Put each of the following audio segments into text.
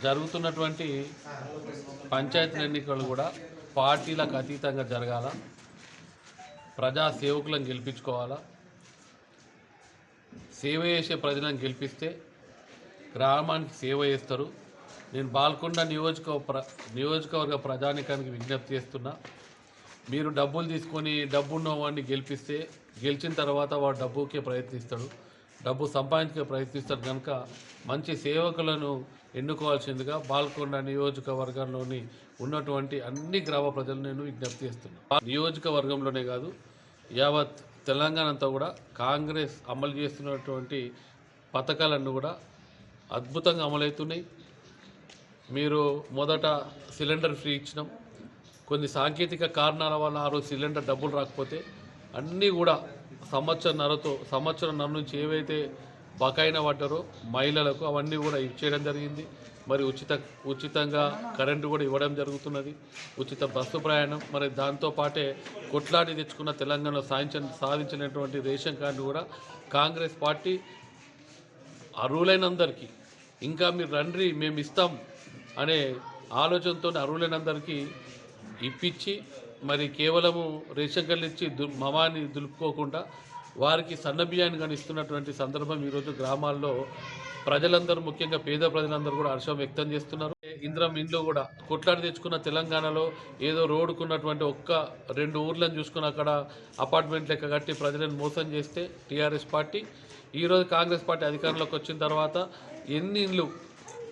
జరుగుతున్నటువంటి పంచాయతీ ఎన్నికలు కూడా పార్టీలకు అతీతంగా జరగాల, ప్రజా సేవకులను గెలిపించుకోవాలా, సేవ చేసే ప్రజలను గెలిపిస్తే గ్రామానికి సేవ చేస్తారు. నేను బాల్కొండ నియోజకవర్గ ప్రజానికానికి విజ్ఞప్తి చేస్తున్నా, మీరు డబ్బులు తీసుకొని డబ్బున్న వాడిని గెలిపిస్తే గెలిచిన తర్వాత వాడు డబ్బుకే ప్రయత్నిస్తాడు, డబ్బు సంపాదించే ప్రయత్నిస్తాడు. కనుక మంచి సేవకులను ఎన్నుకోవాల్సిందిగా బాల్కొండ నియోజకవర్గంలోని ఉన్నటువంటి అన్ని గ్రామ ప్రజలు నేను విజ్ఞప్తి చేస్తున్నాను. నియోజకవర్గంలోనే కాదు, యావత్ తెలంగాణ అంతా కూడా కాంగ్రెస్ అమలు చేస్తున్నటువంటి పథకాలన్నీ కూడా అద్భుతంగా అమలవుతున్నాయి. మీరు మొదట సిలిండర్ ఫ్రీ ఇచ్చినాం, కొన్ని సాంకేతిక కారణాల వల్ల ఆ రోజు సిలిండర్ డబ్బులు రాకపోతే అన్నీ కూడా సంవత్సరంన్నర నుంచి ఏవైతే బకాయిన పడ్డారో మహిళలకు అవన్నీ కూడా ఇచ్చేయడం జరిగింది. మరి ఉచితంగా కరెంటు కూడా ఇవ్వడం జరుగుతున్నది, ఉచిత బస్సు ప్రయాణం. మరి దాంతోపాటే కొట్లాడి తెచ్చుకున్న తెలంగాణలో సాధించినటువంటి రేషన్ కార్డు కూడా కాంగ్రెస్ పార్టీ అర్హులైనందరికీ ఇంకా మీరు రండి మేము ఇస్తాం అనే ఆలోచనతో అర్హులైనందరికీ ఇప్పించి, మరి కేవలము రేషన్ కార్డులు ఇచ్చి మమాని దులుపుకోకుండా వారికి సన్నబియ్యాన్ని కానీ ఇస్తున్నటువంటి సందర్భం ఈరోజు గ్రామాల్లో ప్రజలందరూ, ముఖ్యంగా పేద ప్రజలందరూ కూడా హర్షం వ్యక్తం చేస్తున్నారు. ఇంద్రం ఇండ్లు కూడా కొట్లాడి తెచ్చుకున్న తెలంగాణలో ఏదో రోడ్డుకున్నటువంటి 1-2 ఊర్లను చూసుకుని అక్కడ అపార్ట్మెంట్ లెక్క కట్టి ప్రజలను మోసం చేస్తే టీఆర్ఎస్ పార్టీ ఈరోజు కాంగ్రెస్ పార్టీ అధికారంలోకి వచ్చిన తర్వాత ఎన్ని ఇండ్లు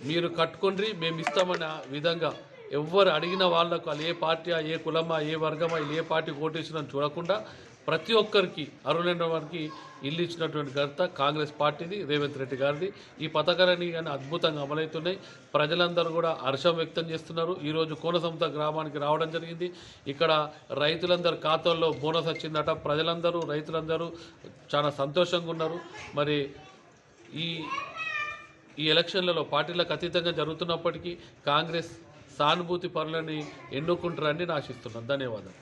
మీరు కట్టుకోండి మేము ఇస్తామన్న విధంగా ఎవ్వరు అడిగిన వాళ్లకు, వాళ్ళు ఏ పార్టీ, ఏ కులమా, ఏ వర్గమా, ఏ పార్టీ ఓటేసినని చూడకుండా ప్రతి ఒక్కరికి అర్హులైన వారికి ఇల్లు ఇచ్చినటువంటి ఘనత కాంగ్రెస్ పార్టీది, రేవంత్ రెడ్డి గారిది. ఈ పథకాలన్నీ కానీ అద్భుతంగా అమలవుతున్నాయి. ప్రజలందరూ కూడా హర్షం వ్యక్తం చేస్తున్నారు. ఈరోజు కోనసంత గ్రామానికి రావడం జరిగింది. ఇక్కడ రైతులందరూ ఖాతాల్లో బోనస్ వచ్చిందట. రైతులందరూ చాలా సంతోషంగా ఉన్నారు. మరి ఈ ఎలక్షన్లలో పార్టీలకు అతీతంగా జరుగుతున్నప్పటికీ కాంగ్రెస్ సానుభూతి పరులని ఎన్నుకుంటారని ఆశిస్తున్నాను. ధన్యవాదాలు.